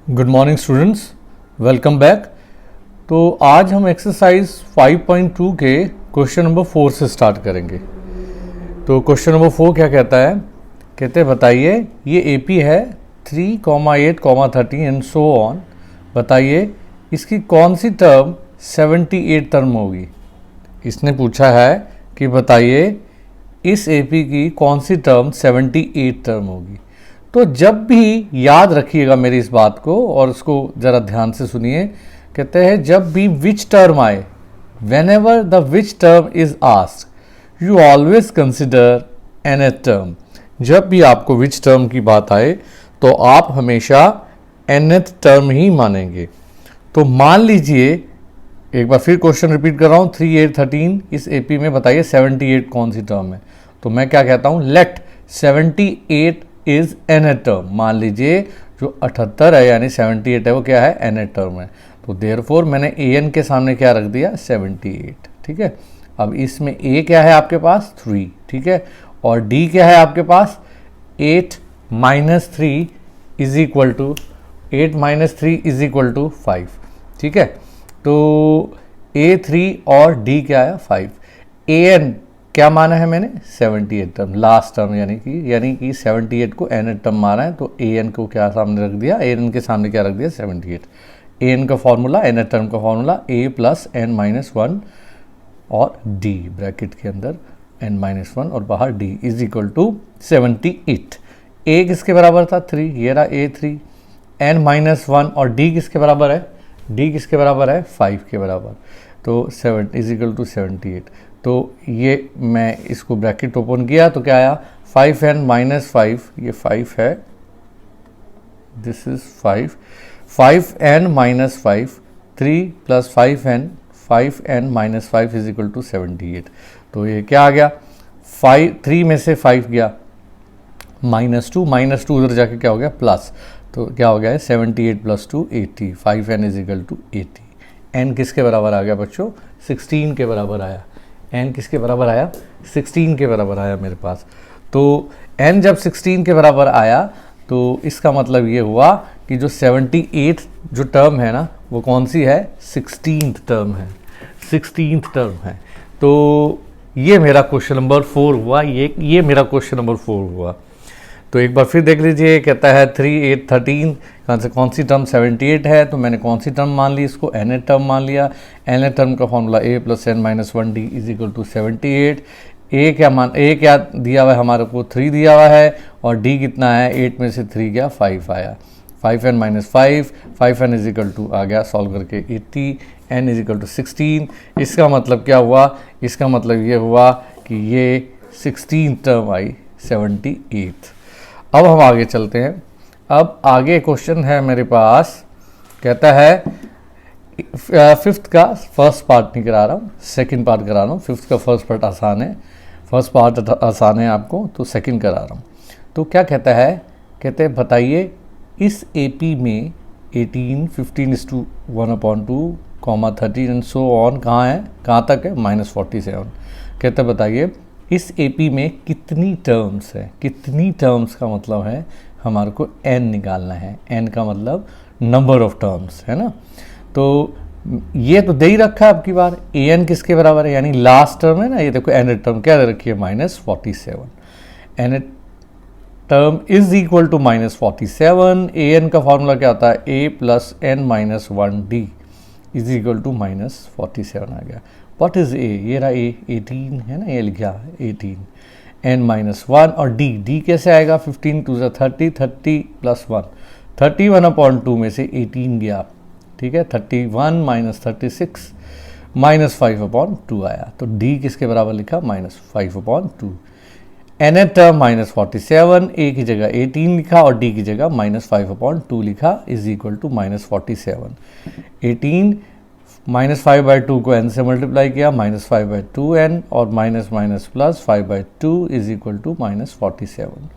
Good morning students, welcome back. तो आज हम एक्सरसाइज 5.2 के क्वेश्चन नंबर 4 से स्टार्ट करेंगे। तो क्वेश्चन नंबर 4 क्या कहता है? कहते हैं बताइए ये एपी है 3,8,13 एंड सो ऑन। बताइए इसकी कौन सी टर्म 78 टर्म होगी। इसने पूछा है कि बताइए इस एपी की कौन सी टर्म 78 टर्म होगी। तो जब भी याद रखिएगा मेरी इस बात को और उसको ज़रा ध्यान से सुनिए। कहते हैं जब भी विच टर्म आए, when ever the which term is asked you always consider nth term. जब भी आपको विच टर्म की बात आए तो आप हमेशा nth टर्म ही मानेंगे। तो मान लीजिए, एक बार फिर क्वेश्चन रिपीट कर रहा हूँ, 3, 8, 13 इस एपी में बताइए 78 कौन सी टर्म है। तो मैं क्या कहता हूँ, लेट 78 इज nth टर्म। मान लीजिए जो 78 है यानी 78 है वो क्या है, nth टर्म है। तो देयरफॉर मैंने an के सामने क्या रख दिया, 78। ठीक है। अब इसमें a क्या है आपके पास, 3। ठीक है। और d क्या है आपके पास, 8 माइनस 3 इज इक्वल टू 5। ठीक है। तो a3 और d क्या है, 5। an क्या माना है मैंने, 78 टर्म, लास्ट टर्म यानी कि 78 को nth टर्म माना है। तो an को क्या सामने रख दिया, an के सामने क्या रख दिया, 78। an का फॉर्मूला, nth टर्म का formula a plus n minus 1 और d ब्रैकेट के अंदर n माइनस 1 और बाहर d is equal to 78। a किसके बराबर था, 3, ये रहा a3। n माइनस 1 और d किसके बराबर है, d किसके बराबर है, 5 के बराबर। तो 7 इज इक्वल टू 78। तो ये मैं इसको ब्रैकेट ओपन किया तो क्या आया, 5n माइनस 5, ये 5 है, this is 5n minus 5, 3 plus 5n minus 5 is equal to 78। तो ये क्या आ गया, 3 में से 5 गया, -2 उधर जाके क्या हो गया, प्लस। तो क्या हो गया है, 78 plus 2 80, 5n is equal to 80। n किसके बराबर आ गया बच्चों, 16 के बराबर आया। n किसके बराबर आया, 16 के बराबर आया मेरे पास। तो n जब 16 के बराबर आया तो इसका मतलब ये हुआ कि जो 78 जो टर्म है ना वो कौन सी है, 16th टर्म है, 16th टर्म है। तो ये मेरा क्वेश्चन नंबर 4 हुआ, ये मेरा क्वेश्चन नंबर 4 हुआ। तो एक बार फिर देख लीजिए, कहता है 3, 8, 13 कौन सी टर्म 78 है। तो मैंने कौन सी टर्म मान ली, इसको nth टर्म मान लिया। nth टर्म का formula a plus n minus 1d is equal to 78। a क्या दिया हुआ है हमारे को, 3 दिया हुआ है और d कितना है, 8 में से 3 गया, 5 आया। 5n minus 5n is equal to आ गया सॉल्व करके 80, n इज इक्वल टू 16। इसका मतलब क्या हुआ, इसका मतलब ये हुआ कि ये 16 टर्म आई 78। अब हम आगे चलते हैं। अब आगे क्वेश्चन है मेरे पास, कहता है 5th का फर्स्ट पार्ट नहीं करा रहा हूँ, सेकंड पार्ट करा रहा हूँ। 5th का फर्स्ट पार्ट आसान है, फर्स्ट पार्ट आसान है आपको, तो सेकंड करा रहा हूँ। तो क्या कहता है, कहते हैं बताइए इस एपी में 18, 15:1/2, 13 एंड सो ऑन कहाँ है, कहाँ तक है, -47। कहते हैं बताइए इस एपी में कितनी टर्म्स है। कितनी टर्म्स का मतलब है हमारे को n निकालना है। n का मतलब नंबर ऑफ टर्म्स है ना। तो ये तो दे ही रखा है आपकी बार, an किसके बराबर है, यानी लास्ट टर्म है ना। ये देखो nth टर्म क्या दे रखी है, -47। nth term is equal to -47। an का फॉर्मूला क्या होता है, a plus n minus 1d is equal to -47 आ गया। व्हाट इज a, ये रहा a, 18 है ना, ये लिखा है 18। n माइनस 1 और d कैसे आएगा, 15 2 30, 30 प्लस 1, 31/2 में से 18 गया। ठीक है, 31 माइनस 36 -5/2 आया। तो d किसके बराबर लिखा, -5/2। nth टर्म -47, a की जगह 18 लिखा और d की जगह -5/2 लिखा इज इक्वल टू -47। 18 -5/2 को n से मल्टीप्लाई किया, -5/2n और minus plus 5/2 is equal to -47।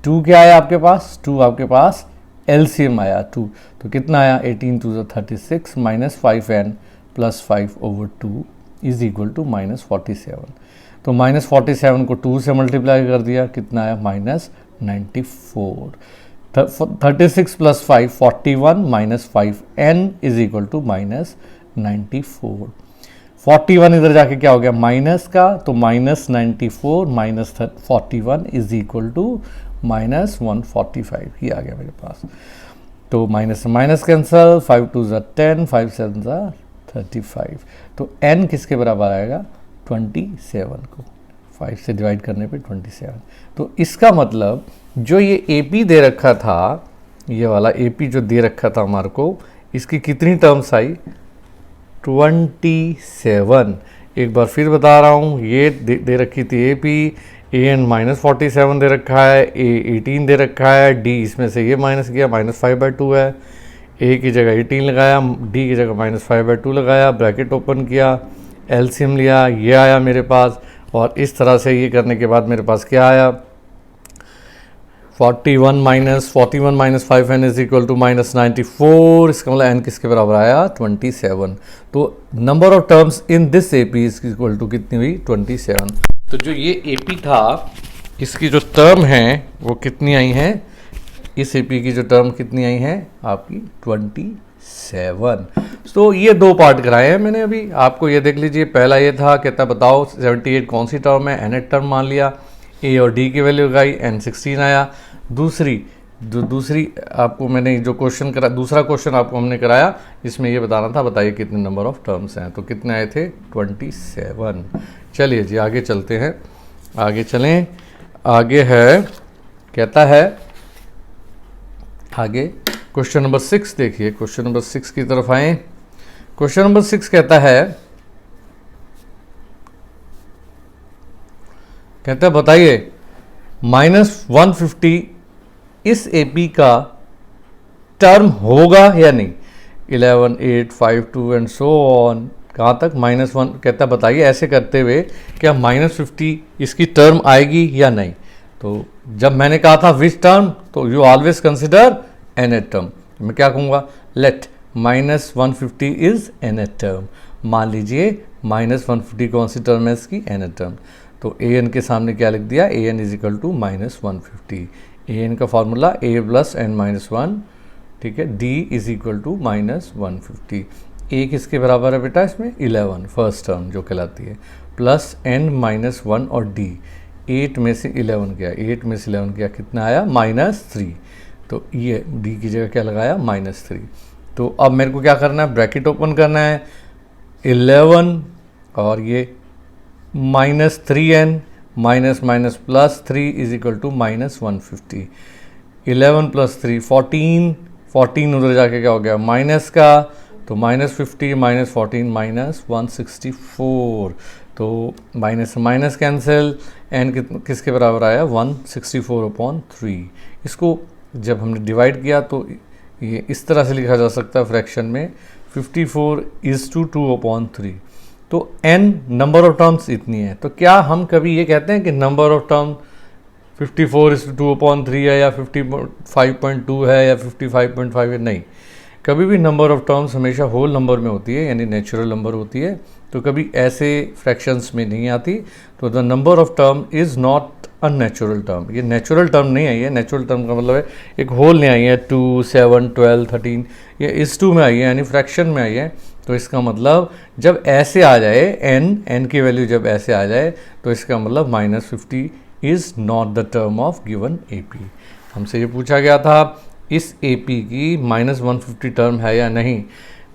2 क्या आया आपके पास, 2 आपके पास एलसीएम आया 2। तो कितना आया, 18 2 36 -5n plus 5/2 is equal to -47। तो -47 को 2 से मल्टीप्लाई कर दिया, कितना आया, -94। 36 plus 5 41 minus 5 n is equal to minus 94। 41 इधर जाके क्या हो गया माइनस का, तो minus 94 minus 41 is equal to minus 145 ही आ गया मेरे पास। तो माइनस माइनस कैंसल, 5 2 ज़ा 10, 5 7 ज़ा 35। तो n किसके बराबर आएगा 27 को 5 से डिवाइड करने पे 27। तो इसका मतलब जो ये AP दे रखा था, ये वाला AP जो दे रखा था हमारे को, इसकी कितनी टर्म्स आई 27। एक बार फिर बता रहा हूँ, ये दे रखी थी AP, AN माइनस 47 दे रखा है, A 18 दे रखा है, D इसमें से ये माइनस किया माइनस 5/2 है, A की जगह 18 लगाया, D की जगह माइनस 5/2 लगाया, ब्रैकेट ओपन किया, LCM लिया, ये आया मेरे पास। और इस तरह से ये करने के बाद मेरे पास क्या आया 41 minus 5n is equal to minus 94। इसका मतलब n किसके बराबर आया 27। तो number of terms in this AP is equal to कितनी हुई 27। तो जो ये AP था इसकी जो टर्म है वो कितनी आई हैं, इस AP की जो टर्म कितनी आई हैं आपकी 27। तो ये दो पार्ट कराए हैं मैंने अभी, आपको ये देख लीजिए। पहला ये था कहता बताओ 78 कौन सी टर्म है, nth टर्म मान लिया, A और D की वैल्यू लगाई, n 16 आया। दूसरी आपको मैंने जो क्वेश्चन करा, दूसरा क्वेश्चन आपको हमने कराया, इसमें ये बताना था बताइए कितने नंबर ऑफ टर्म्स हैं, तो कितने आए थे 27। चलिए जी आगे चलते हैं, आगे चलें। आगे है कहता है आगे क्वेश्चन नंबर 6 देखिए, क्वेश्चन नंबर 6 की तरफ आए। क्वेश्चन नंबर 6 कहता है बताइए माइनस 150 इस AP का टर्म होगा या नहीं। 11 8 5 2 एंड सो ऑन, कहाँ तक -1 कहता बताइए ऐसे करते हुए क्या -50 इसकी टर्म आएगी या नहीं। तो जब मैंने कहा था विच टर्म, तो you always consider nth term. मैं क्या कहूँगा लेट -150 इज nth टर्म। मान लीजिए -150 कौन सी टर्म है इसकी nth टर्म। तो an के सामने क्या लिख दिया an is equal to -150। an का formula a plus n minus 1, ठीक है। d is equal to -150। a किसके बराबर है बेटा इसमें 11 फर्स्ट टर्म जो कहलाती है, प्लस n माइनस 1 और d 8 में से 11 गया, 8 में से 11 गया कितना आया -3। तो ये d की जगह क्या लगाया -3। तो अब मेरे को क्या करना है ब्रैकेट ओपन करना है, 11 और ये -3n minus minus plus 3 is equal to -150। 11 plus 3 14, 14 उधर जाके क्या हो गया माइनस का, तो -50 -14 -164। तो माइनस माइनस कैंसिल, एन किसके बराबर आया 164/3। इसको जब हमने डिवाइड किया तो ये इस तरह से लिखा जा सकता है फ्रैक्शन में 54:2/3। तो n नंबर ऑफ टर्म्स इतनी है। तो क्या हम कभी ये कहते हैं कि नंबर ऑफ टर्म 54:2/3 है या 55.2 है या 55.5 है, नहीं। कभी भी नंबर ऑफ टर्म्स हमेशा होल नंबर में होती है, यानी नेचुरल नंबर होती है, तो कभी ऐसे फ्रैक्शंस में नहीं आती। तो the number of term is not a natural term. ये नेचुरल टर्म नहीं आई है, नेचुरल टर्म का मतलब है एक होल नहीं आई है 2 7 12 13, ये इस 2 में आई है यानी फ्रैक्शन में आई है। तो इसका मतलब जब ऐसे आ जाए n की वैल्यू जब ऐसे आ जाए तो इसका मतलब -50 is not the term of given AP। हमसे ये पूछा गया था इस AP की -150 टर्म है या नहीं।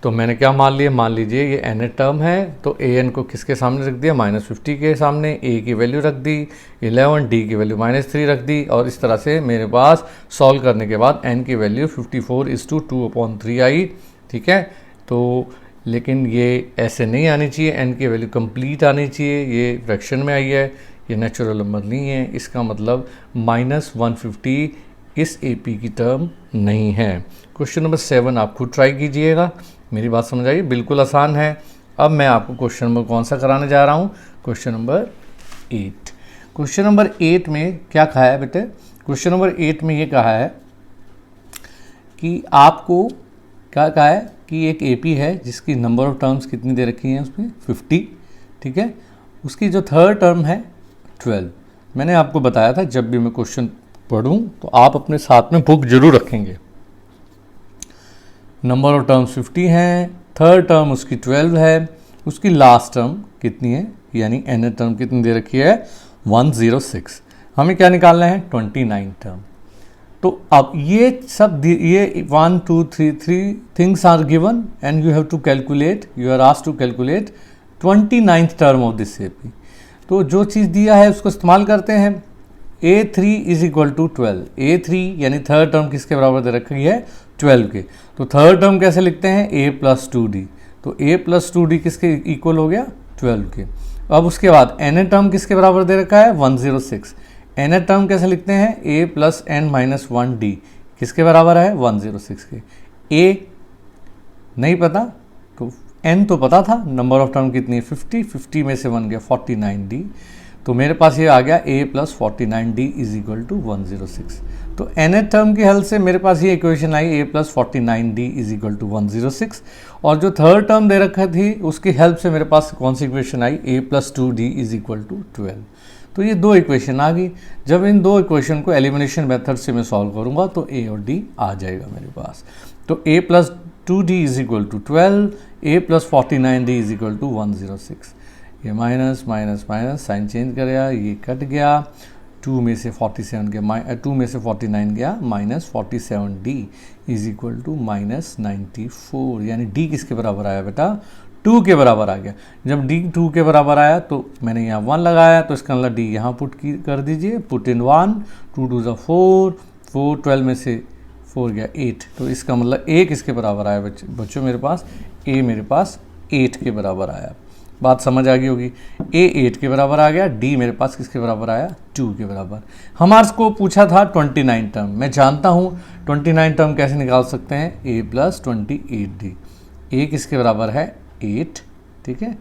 तो मैंने क्या मान लिया, मान लीजिए ये nth टर्म है, तो an को किसके सामने रख दिया -50 के सामने, a की वैल्यू रख दी 11, d की वैल्यू -3 रख दी, और इस तरह से मेरे पास सॉल्व करने के बाद n की वैल्यू 54:2/3 आई, ठीक है। तो लेकिन ये ऐसे नहीं आनी चाहिए, n की वैल्यू कंप्लीट आनी चाहिए, ये फ्रैक्शन में आई है, ये नेचुरल नंबर नहीं है। इसका मतलब -150 इस AP की टर्म नहीं है। क्वेश्चन नंबर 7 आप खुद ट्राई कीजिएगा, मेरी बात समझ आइए, बिल्कुल आसान है। अब मैं आपको क्वेश्चन नंबर कौन सा कराने जा रहा हूँ, क्वेश्चन नंबर 8। क्वेश्चन नंबर 8 में क्या कहा है बेटे, क्वेश्चन नंबर 8 में ये कहा है कि आपको क्या कहा है कि एक AP है जिसकी नंबर ऑफ टर्म्स कितनी दे रखी हैं उसमें 50, ठीक है। उसकी जो थर्ड टर्म है 12। मैंने आपको बताया था जब भी मैं क्वेश्चन पढ़ूं तो आप अपने साथ में बुक जरूर रखेंगे। नंबर ऑफ टर्म्स 50 हैं, थर्ड टर्म उसकी 12 है, उसकी लास्ट टर्म कितनी है, यानी एन टर्म कितनी दे रखी है 106। हमें क्या निकालना है 29 टर्म। तो अब ये सब ये 1 2 3 things are given and you have to calculate, you are asked to calculate 29th term of this AP. तो जो चीज़ दिया है उसको इस्तेमाल करते हैं। A3 is equal to 12, A3 यानी थर्ड टर्म किसके बराबर दे रखी है 12 के। तो थर्ड टर्म कैसे लिखते हैं A प्लस 2D, तो A प्लस 2D किसके इक्वल हो गया 12 के। अब उसके बाद एन टर्म किसके बराबर दे रखा है 106, एन टर्म कैसे लिखते हैं A plus n minus 1D किसके बराबर है 106 के। A नहीं पता तो n तो पता था, नंबर ऑफ टर्म कितनी है 50, 50 में से 1 गया 49D, तो मेरे पास ये आ गया A plus 49D is equal to 106। तो एन टर्म के हल से मेरे पास ये इक्वेशन आई A plus 49D is equal to 106, और जो थर्ड टर्म दे रखा थी उसकी हेल्प से मेरे पास कौन सी इक्वेशन आई A plus 2D is equal to 12। तो ये दो इक्वेशन आ गई। जब इन दो इक्वेशन को एलिमिनेशन मेथड से मैं सॉल्व करूंगा तो A और D आ जाएगा मेरे पास। तो A plus 2D is equal to 12, A plus 49D is equal to 106। ये minus minus minus sign change करेगा, ये कट गया, 2 में से 47 गया 2 में से 49 गया minus 47D is equal to minus 94, यानी D किसके बराबर आया बेटा 2 के बराबर आ गया। जब D 2 के बराबर आया तो मैंने यहाँ 1 लगाया, तो इसका मतलब D यहाँ पुट कर दीजिए, पुट इन 1, 2 2 ज़ा 4, 4 12 में से 4 गया 8, तो इसका मतलब A किसके बराबर आया बच्चों मेरे पास A मेरे पास 8 के बराबर आया। बात समझ आ गई होगी। A 8 के बराबर आ गया, D मेरे पास किसके बराबर आया 2 के बराबर। हमारे को पूछा था 29 टर्म, मैं जानता हूँ 29 टर्म कैसे निकाल सकते हैं A प्लस 28D। A किसके बराबर है 8, ठीक है,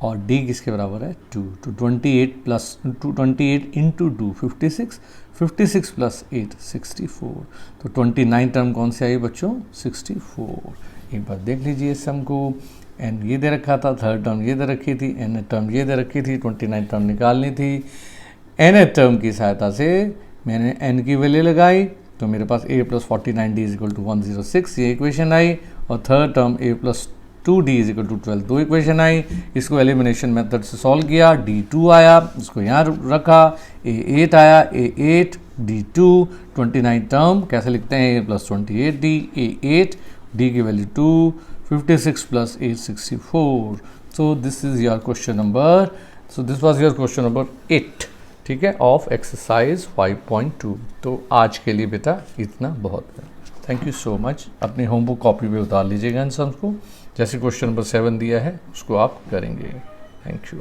और D किसके बराबर है 2, तो 28 प्लस 28 इंटू 2 56, 56 प्लस 8 64, तो 29 टर्म कौन से आई बच्चों 64। एक बार देख लीजिए सम को, एन ये दे रखा था, थर्ड टर्म ये दे रखी थी, एन टर्म ये दे रखी थी, 29 टर्म निकालनी थी। एन टर्म की सहायता से मैंने एन की वैल्यू लगाई, तो मेरे पास A plus 49D is equal to 106 ये इक्वेशन आई, और third term A plus 2D is equal to 12 दो इक्वेशन आई। इसको एलिमिनेशन मेथड से सॉल्व किया, D2 आया, इसको यहाँ रखा, A8 आया, A8 D2, 29 टर्म कैसे लिखते हैं A plus 28D, A8 D की value 2, 56 plus 8 64। so this is your question number, so this was your question number 8, ठीक है, ऑफ एक्सरसाइज 5.2। तो आज के लिए बेटा इतना बहुत है। Thank you so much. अपनी होमवर्क कॉपी पे उतार लीजिएगा इन सब को, जैसे क्वेश्चन नंबर 7 दिया है उसको आप करेंगे। Thank you.